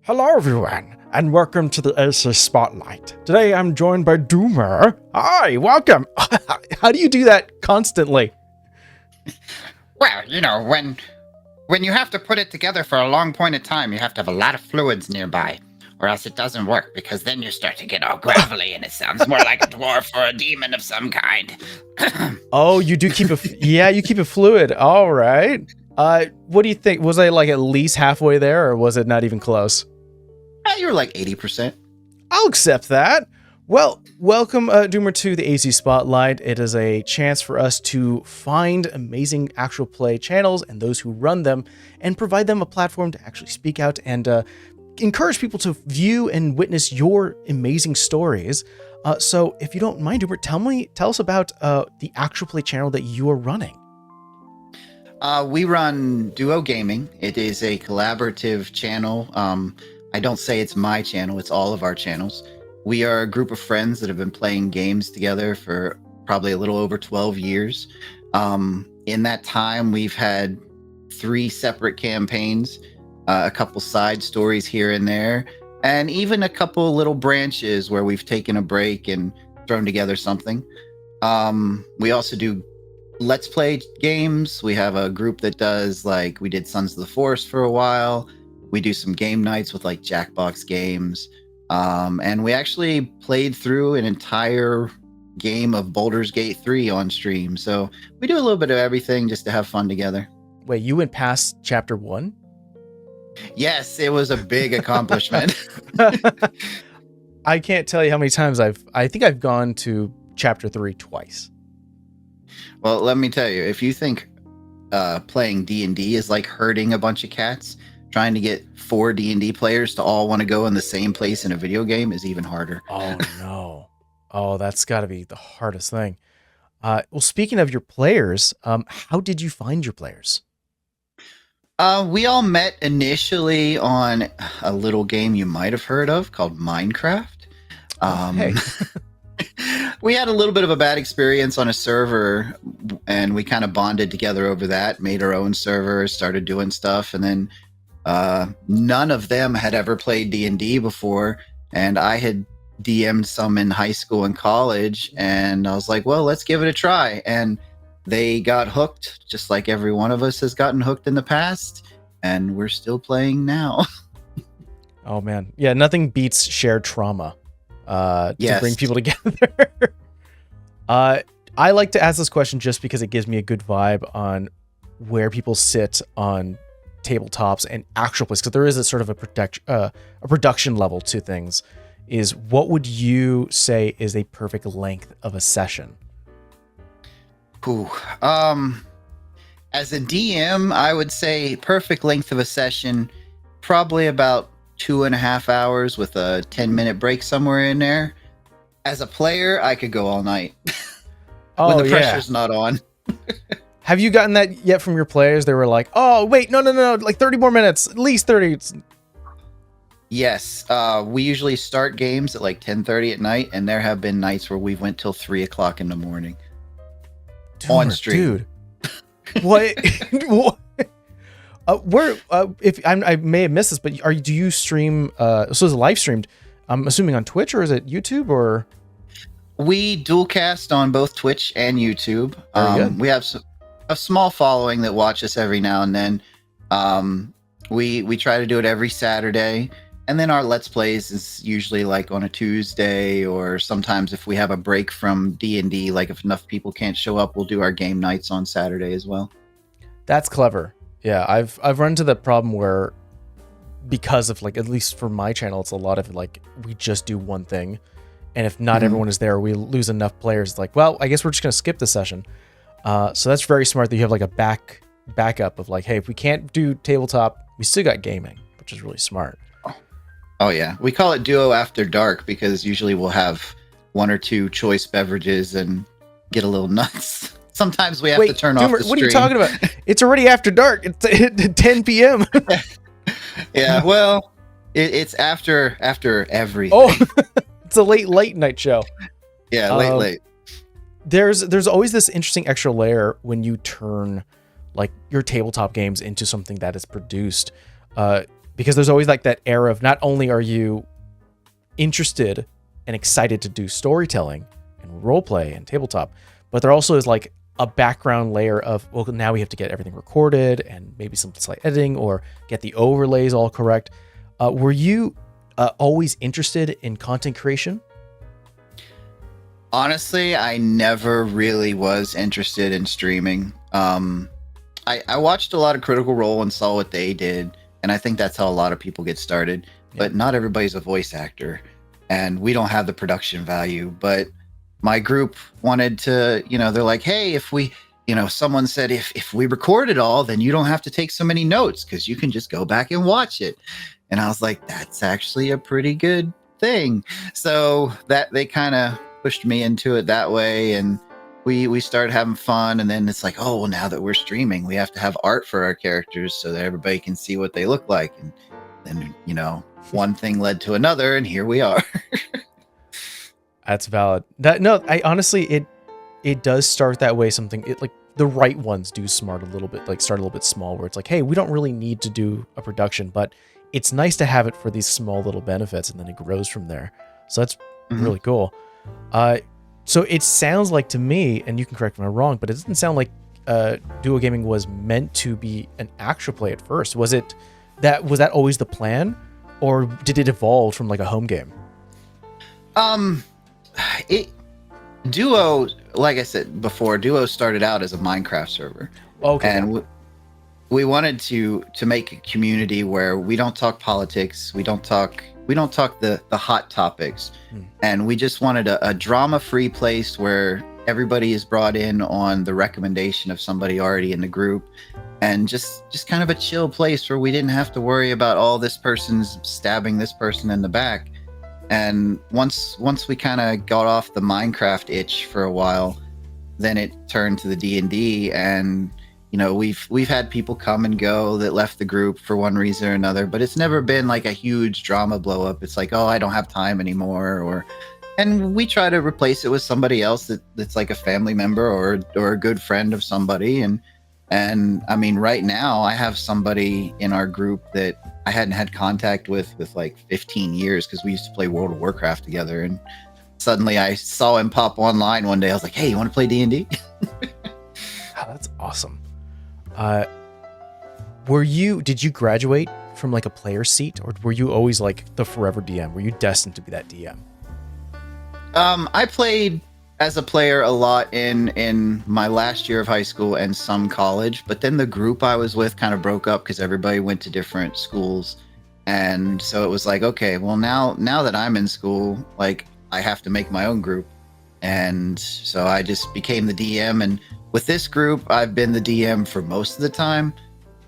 Hello everyone, and welcome to the AC Spotlight. Today I'm joined by Doomer. Hi, welcome. How do you do that constantly? Well, you know, when you have to put it together for a long point of time, you have to have a lot of fluids nearby, or else it doesn't work, because then you start to get all gravelly and it sounds more like a dwarf or a demon of some kind. Oh, you do keep you keep it fluid. All right. What do you think? Was I like at least halfway there, or was it not even close? You were like 80%. I'll accept that. Well, welcome, Doomer, to the AC Spotlight. It is a chance for us to find amazing actual play channels and those who run them and provide them a platform to actually speak out and encourage people to view and witness your amazing stories. So if you don't mind, Doomer, tell us about the actual play channel that you are running. We run DuWo Gaming. It is a collaborative channel. I don't say it's my channel, it's all of our channels. We are a group of friends that have been playing games together for probably a little over 12 years. In that time, we've had 3 separate campaigns, a couple side stories here and there, and even a couple little branches where we've taken a break and thrown together something. We also do Let's Play games. We have a group that does, like, we did Sons of the Forest for a while. We do some game nights with like Jackbox games. And we actually played through an entire game of Baldur's Gate 3 on stream. So we do a little bit of everything just to have fun together. Wait, you went past chapter 1? Yes, it was a big accomplishment. I can't tell you how many times I think I've gone to chapter 3 twice. Well, let me tell you, if you think playing D&D is like herding a bunch of cats, trying to get 4 D&D players to all want to go in the same place in a video game is even harder. Oh, no. Oh, that's got to be the hardest thing. Well, speaking of your players, how did you find your players? We all met initially on a little game you might have heard of called Minecraft. Hey. We had a little bit of a bad experience on a server, and we kind of bonded together over that, made our own server, started doing stuff, and then none of them had ever played D&D before, and I had DM'd some in high school and college, and I was like, well, let's give it a try. And they got hooked, just like every one of us has gotten hooked in the past, and we're still playing now. Oh, man. Yeah, nothing beats shared trauma to bring people together. I like to ask this question just because it gives me a good vibe on where people sit on tabletops and actual plays, because there is a sort of a production level to things. Is what would you say is a perfect length of a session? Ooh, as a DM, I would say perfect length of a session, probably about 2.5 hours with a 10-minute break somewhere in there. As a player, I could go all night when the pressure's not on. Have you gotten that yet from your players? They were like, oh, wait, no, like 30 more minutes, at least 30. Yes. We usually start games at like 10:30 at night, and there have been nights where we went till 3 o'clock in the morning. On stream. Dude. What? Where, if I may have missed this, but do you stream, so is it live streamed, I'm assuming on Twitch, or is it YouTube, or? We dual cast on both Twitch and YouTube. We have a small following that watch us every now and then. We try to do it every Saturday, and then our Let's Plays is usually like on a Tuesday, or sometimes if we have a break from D&D, like if enough people can't show up, we'll do our game nights on Saturday as well. That's clever. Yeah, I've run into the problem where, because of like, at least for my channel, it's a lot of like we just do one thing, and if not everyone is there, we lose enough players. It's like, well, I guess we're just gonna skip the session. So that's very smart that you have like a backup of like, hey, if we can't do tabletop, we still got gaming, which is really smart. Oh yeah, we call it DuWo After Dark because usually we'll have 1 or 2 choice beverages and get a little nuts. Sometimes we have to turn off the stream. What are you talking about? It's already after dark. It's 10 p.m. Yeah, well, it's after everything. Oh, it's a late night show. Yeah, late. There's always this interesting extra layer when you turn like your tabletop games into something that is produced. because there's always like that air of not only are you interested and excited to do storytelling and role play and tabletop, but there also is like a background layer of, well, now we have to get everything recorded and maybe some slight editing or get the overlays all correct. Were you always interested in content creation? Honestly, I never really was interested in streaming. I watched a lot of Critical Role and saw what they did, and I think that's how a lot of people get started. Yeah. But not everybody's a voice actor, and we don't have the production value. But my group wanted to, they're like, hey, if we, someone said if we record it all, then you don't have to take so many notes because you can just go back and watch it. And I was like, that's actually a pretty good thing. So that they kind of pushed me into it that way, and we started having fun. And then it's like, oh, well, now that we're streaming, we have to have art for our characters so that everybody can see what they look like. And then one thing led to another, and here we are. That's valid. I honestly, it does start that way. Like the right ones do start a little bit small, where it's like, hey, we don't really need to do a production, but it's nice to have it for these small little benefits, and then it grows from there. So that's really cool. So it sounds like to me, and you can correct me if I'm wrong, but it doesn't sound like DuWo Gaming was meant to be an actual play at first. Was that always the plan, or did it evolve from like a home game? DuWo, like I said before, DuWo started out as a Minecraft server. Okay. And we wanted to make a community where we don't talk politics, we don't talk the hot topics, and we just wanted a drama-free place where everybody is brought in on the recommendation of somebody already in the group, and just kind of a chill place where we didn't have to worry about, oh, this person's stabbing this person in the back. And once we kind of got off the Minecraft itch for a while, then it turned to the D&D, and we've had people come and go that left the group for one reason or another, but it's never been like a huge drama blow up. It's like, oh, I don't have time anymore, and we try to replace it with somebody else that's like a family member or a good friend of somebody. And I mean, right now I have somebody in our group that I hadn't had contact with like 15 years, because we used to play World of Warcraft together, and suddenly I saw him pop online one day. I was like, hey, you want to play D&D? Oh, that's awesome. Did you graduate from like a player seat, or were you always like the forever DM? Were you destined to be that DM? I played as a player a lot in my last year of high school and some college, but then the group I was with kind of broke up because everybody went to different schools. And so it was like, okay, well, now that I'm in school, like, I have to make my own group. And so I just became the DM, and with this group, I've been the DM for most of the time.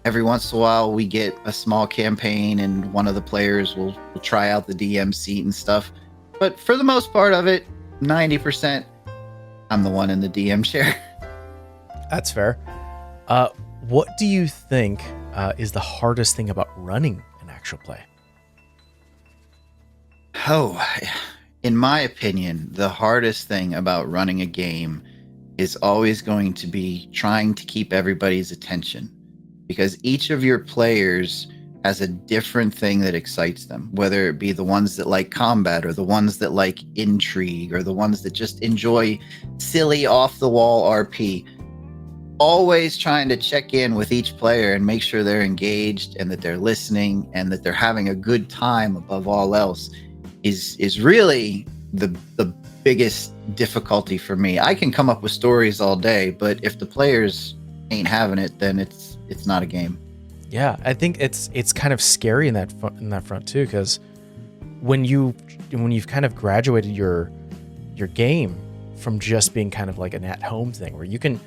Every once in a while, we get a small campaign, and one of the players will try out the DM seat and stuff. But for the most part of it, 90%, I'm the one in the DM chair. That's fair. What do you think is the hardest thing about running an actual play? Oh, in my opinion, the hardest thing about running a game is always going to be trying to keep everybody's attention, because each of your players has a different thing that excites them, whether it be the ones that like combat, or the ones that like intrigue, or the ones that just enjoy silly off-the-wall RP. Always trying to check in with each player and make sure they're engaged and that they're listening and that they're having a good time above all else is really the biggest difficulty for me. I can come up with stories all day, but if the players ain't having it, then it's not a game. Yeah, I think it's kind of scary in that front too, because when you've kind of graduated your game from just being kind of like an at-home thing, where you can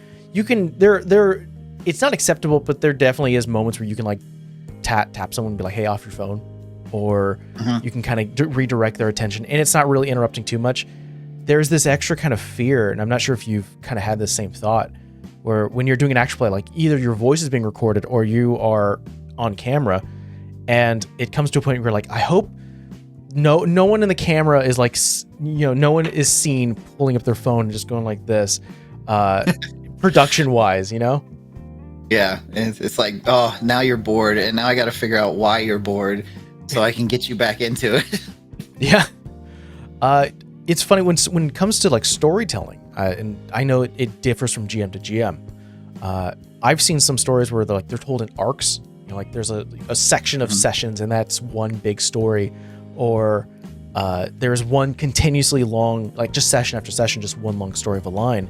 there it's not acceptable, but there definitely is moments where you can like tap someone and be like, hey, off your phone, or you can kind of redirect their attention, and it's not really interrupting too much. There's this extra kind of fear, and I'm not sure if you've kind of had the same thought, where when you're doing an actual play, like either your voice is being recorded or you are on camera, and it comes to a point where you're like, I hope no one in the camera is like, no one is seen pulling up their phone and just going like this, production wise, Yeah, it's like, oh, now you're bored, and now I got to figure out why you're bored, so I can get you back into it. Yeah. It's funny when it comes to like storytelling, and I know it differs from GM to GM. I've seen some stories where they're told in arcs. You know, like there's a section of sessions, and that's one big story, or there's one continuously long, like just session after session, just one long story of a line.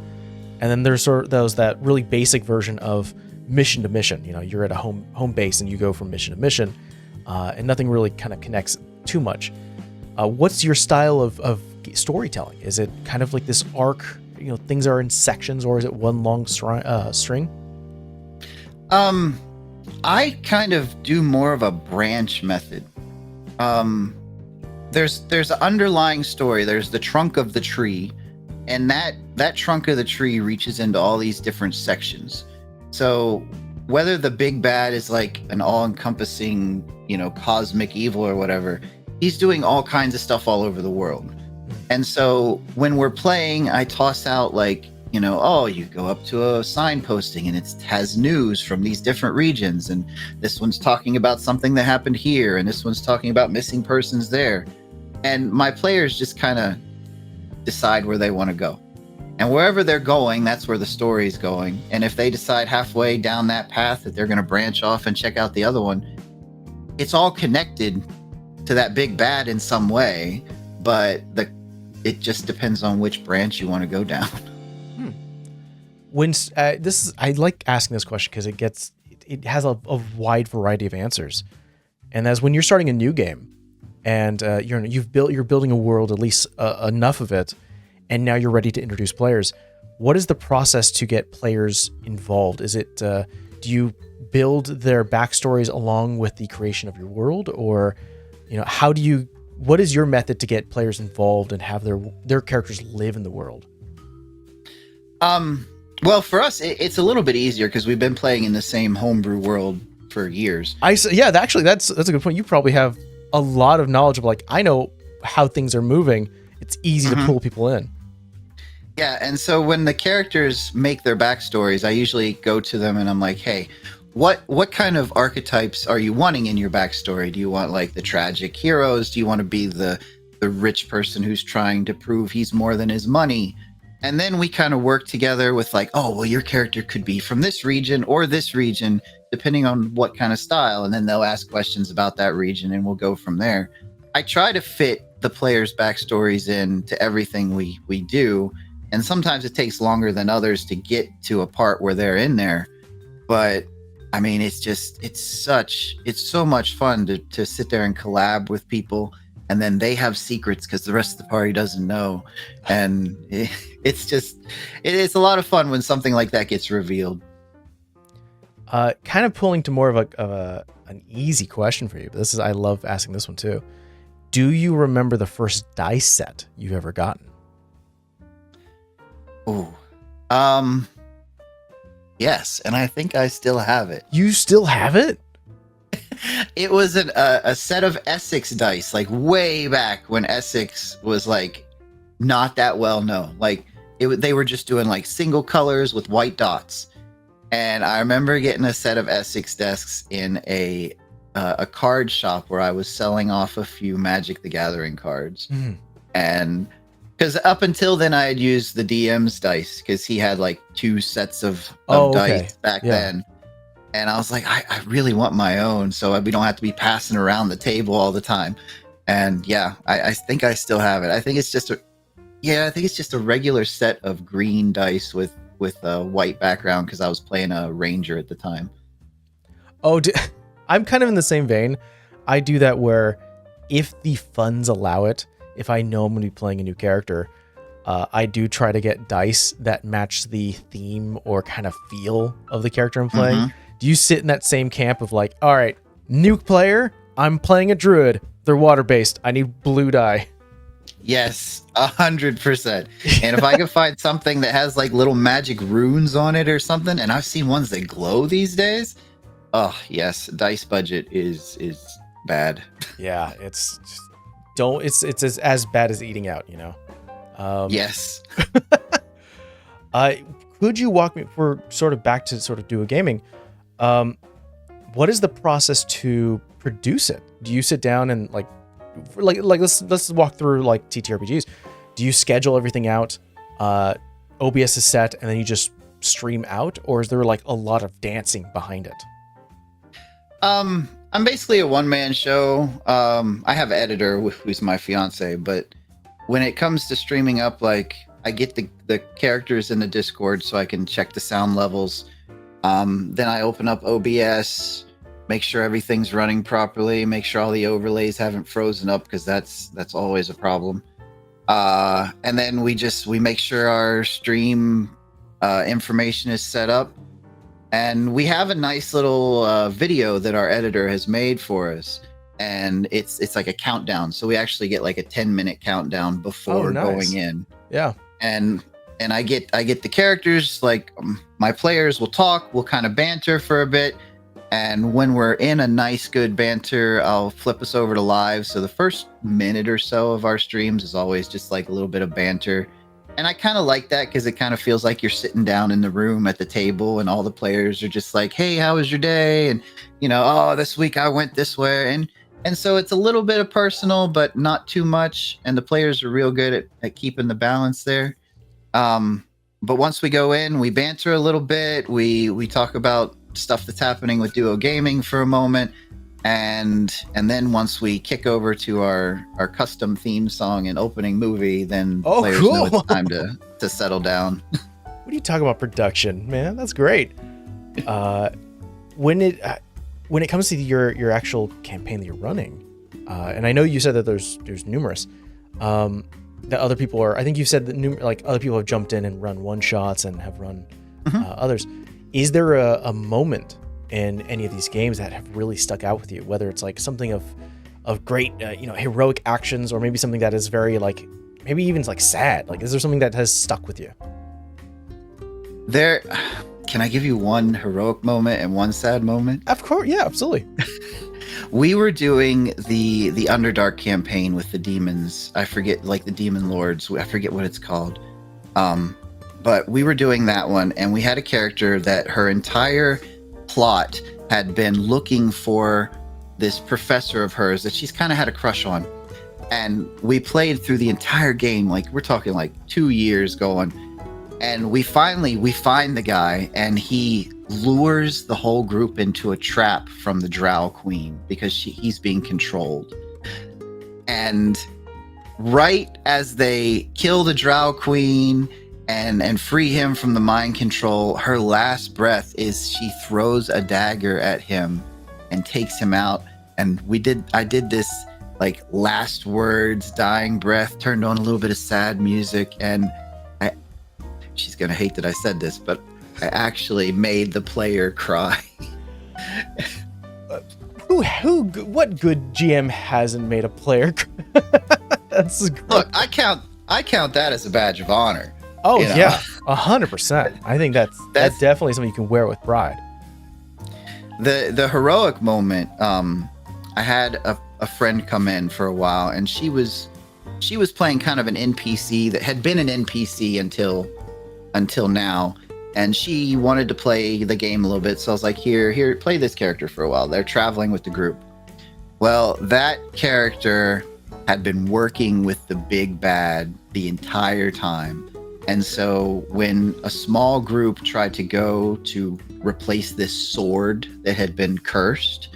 And then there's sort of that really basic version of mission to mission. You know, you're at a home base and you go from mission to mission, and nothing really kind of connects too much. What's your style of storytelling? Is it kind of like this arc? You know, things are in sections, or is it one long string? I kind of do more of a branch method. There's an underlying story. There's the trunk of the tree, and that trunk of the tree reaches into all these different sections. So whether the big bad is like an all-encompassing, cosmic evil or whatever, he's doing all kinds of stuff all over the world. And so when we're playing, I toss out like, you go up to a signposting and it has news from these different regions. And this one's talking about something that happened here. And this one's talking about missing persons there. And my players just kind of decide where they want to go. And wherever they're going, that's where the story is going. And if they decide halfway down that path that they're going to branch off and check out the other one, it's all connected to that big bad in some way. But it just depends on which branch you want to go down. When I like asking this question because it has a wide variety of answers, and as when you're starting a new game, and you're building a world, at least enough of it, and now you're ready to introduce players. What is the process to get players involved? Is it do you build their backstories along with the creation of your world, or what is your method to get players involved and have their characters live in the world? Well, for us, it's a little bit easier because we've been playing in the same homebrew world for years. Actually, that's a good point. You probably have a lot of knowledge of I know how things are moving. It's easy to pull people in. Yeah, and so when the characters make their backstories, I usually go to them and I'm like, hey, what kind of archetypes are you wanting in your backstory? Do you want like the tragic heroes? Do you want to be the rich person who's trying to prove he's more than his money? And then we kind of work together with like, oh, well, your character could be from this region or this region, depending on what kind of style. And then they'll ask questions about that region and we'll go from there. I try to fit the players' backstories into everything we do. And sometimes it takes longer than others to get to a part where they're in there. But I mean, it's so much fun to sit there and collab with people. And then they have secrets because the rest of the party doesn't know. And it's a lot of fun when something like that gets revealed. Kind of pulling to more of an easy question for you, but I love asking this one too. Do you remember the first dice set you've ever gotten? Oh, yes. And I think I still have it. You still have it? It was a set of Essex dice, like way back when Essex was like not that well known. Like they were just doing like single colors with white dots. And I remember getting a set of Essex desks in a card shop where I was selling off a few Magic the Gathering cards. And because up until then I had used the DM's dice because he had like 2 sets of dice back then. And I was like, I really want my own so we don't have to be passing around the table all the time. And yeah, I think I still have it. I think it's just a regular set of green dice with a white background because I was playing a ranger at the time. I'm kind of in the same vein. I do that where if the funds allow it, if I know I'm going to be playing a new character, I do try to get dice that match the theme or kind of feel of the character I'm playing. Do you sit in that same camp of like, all right, new player, I'm playing a druid. They're water-based. I need blue dye. Yes, 100%. And if I can find something that has like little magic runes on it or something, and I've seen ones that glow these days. Oh yes, dice budget is bad. Yeah, it's as bad as eating out, Yes. Could you walk me? We're sort of back to sort of DuWo gaming. What is the process to produce it? Do you sit down and like let's walk through like TTRPGs. Do you schedule everything out? OBS is set and then you just stream out, or is there like a lot of dancing behind it? I'm basically a one-man show. I have an editor who's my fiance, but when it comes to streaming up, like I get the characters in the Discord so I can check the sound levels. Then I open up OBS, make sure everything's running properly, make sure all the overlays haven't frozen up, because that's always a problem. And then we make sure our stream information is set up. And we have a nice little video that our editor has made for us. And it's like a countdown. So we actually get like a 10-minute countdown before going in. Yeah. And I get the characters, like my players will talk, we'll kind of banter for a bit. And when we're in a nice, good banter, I'll flip us over to live. So the first minute or so of our streams is always just like a little bit of banter. And I kind of like that because it kind of feels like you're sitting down in the room at the table and all the players are just like, hey, how was your day? And, oh, this week I went this way. And so it's a little bit of personal, but not too much. And the players are real good at keeping the balance there. But once we go in, we banter a little bit. We talk about stuff that's happening with DuWo Gaming for a moment. And then once we kick over to our custom theme song and opening movie, then players know it's time to settle down. What are you talking about production, man? That's great. When it comes to your actual campaign that you're running, and I know you said that there's numerous that other people are. I think you said that other people have jumped in and run one shots and have run others. Is there a moment in any of these games that have really stuck out with you, whether it's like something of great heroic actions, or maybe something that is very like maybe even like sad? Like, is there something that has stuck with you? Can I give you one heroic moment and one sad moment? Of course, yeah, absolutely. We were doing the Underdark campaign with the demons. I forget, like the demon lords. I forget what it's called. But we were doing that one, and we had a character that her entire plot had been looking for this professor of hers that she's kind of had a crush on. And we played through the entire game, like we're talking like 2 years going. And we find the guy, and he lures the whole group into a trap from the Drow Queen because he's being controlled. And right as they kill the Drow Queen and free him from the mind control, her last breath is she throws a dagger at him and takes him out. And I did this like last words, dying breath, turned on a little bit of sad music, and she's gonna hate that I said this, but I actually made the player cry. What good GM hasn't made a player cry? That's great. Look, I count that as a badge of honor. Oh yeah, 100%. I think that's definitely something you can wear with pride. The heroic moment. I had a friend come in for a while, and she was playing kind of an NPC that had been an NPC until now, and she wanted to play the game a little bit. So I was like, here, play this character for a while. They're traveling with the group. Well, that character had been working with the big bad the entire time. And so when a small group tried to go to replace this sword that had been cursed,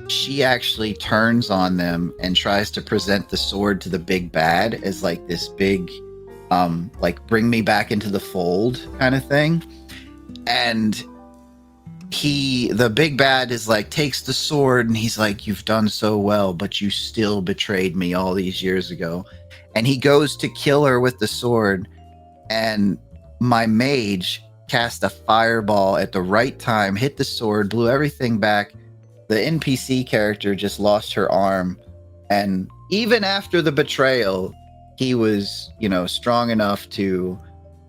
she actually turns on them and tries to present the sword to the big bad as like this big, like bring me back into the fold kind of thing. And the big bad is like, takes the sword and he's like, you've done so well, but you still betrayed me all these years ago. And he goes to kill her with the sword. And my mage cast a fireball at the right time, hit the sword, blew everything back. The NPC character just lost her arm. And even after the betrayal, he was, strong enough to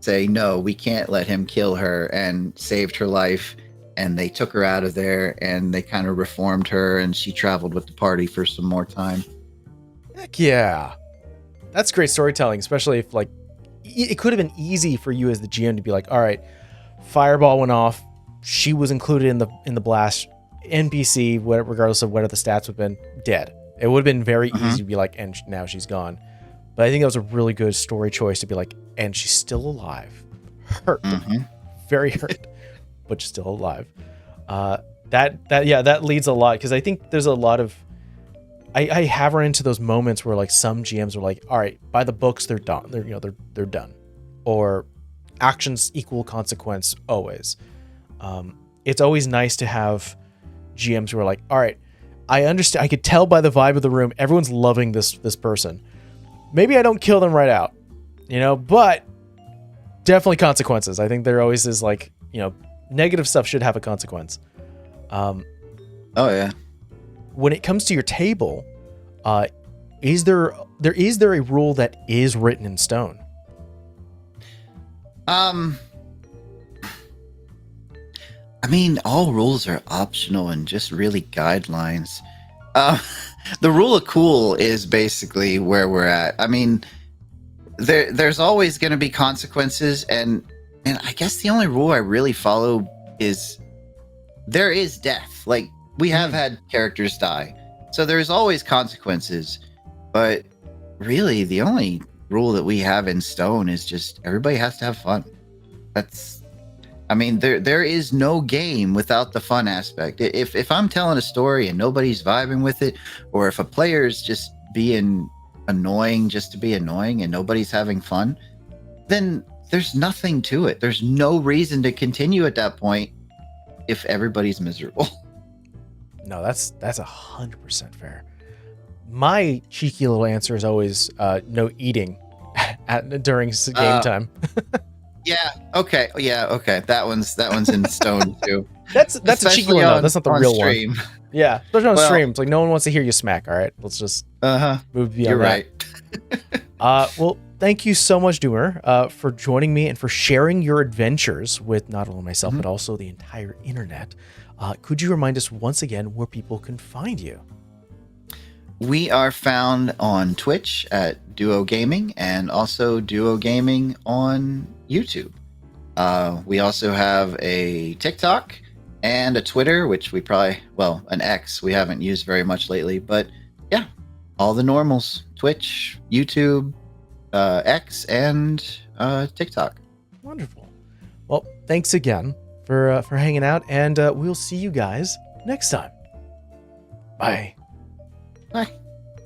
say, no, we can't let him kill her, and saved her life. And they took her out of there, and they kind of reformed her, and she traveled with the party for some more time. Heck yeah. That's great storytelling, especially if it could have been easy for you as the GM to be like, all right, fireball went off, she was included in the blast, NPC, regardless of whatever the stats would have been, dead. It would have been very easy to be like, and now she's gone. But I think that was a really good story choice to be like, and she's still alive. Hurt. Very hurt, but she's still alive. That leads a lot, because I think there's a lot of, I have run into those moments where like some GMs are like, all right, by the books they're done. They're done. Or actions equal consequence always. It's always nice to have GMs who are like, all right, I understand. I could tell by the vibe of the room, everyone's loving this person. Maybe I don't kill them right out, but definitely consequences. I think there always is like, negative stuff should have a consequence. Oh yeah. When it comes to your table, is there a rule that is written in stone? I mean, all rules are optional and just really guidelines. The rule of cool is basically where we're at. I mean, there's always going to be consequences, and I guess the only rule I really follow is there is death. Like, we have had characters die, so there's always consequences. But really, the only rule that we have in stone is just everybody has to have fun. There is no game without the fun aspect. If I'm telling a story and nobody's vibing with it, or if a player's just being annoying just to be annoying and nobody's having fun, then there's nothing to it. There's no reason to continue at that point if everybody's miserable. No, that's 100% fair. My cheeky little answer is always no eating during game time. Yeah. Okay. That one's in stone too. That's a cheeky one though. That's not the real stream. One. Yeah, especially on stream. It's like no one wants to hear you smack. All right, let's just move beyond. You're right. Well, thank you so much, Doomer, for joining me and for sharing your adventures with not only myself but also the entire internet. Could you remind us once again where people can find you? We are found on Twitch at DuWo Gaming, and also DuWo Gaming on YouTube. We also have a TikTok and a Twitter, which we an X we haven't used very much lately, but yeah, all the normals: Twitch, YouTube, X, and TikTok. Wonderful. Well, thanks again for hanging out, and we'll see you guys next time. Bye. Bye.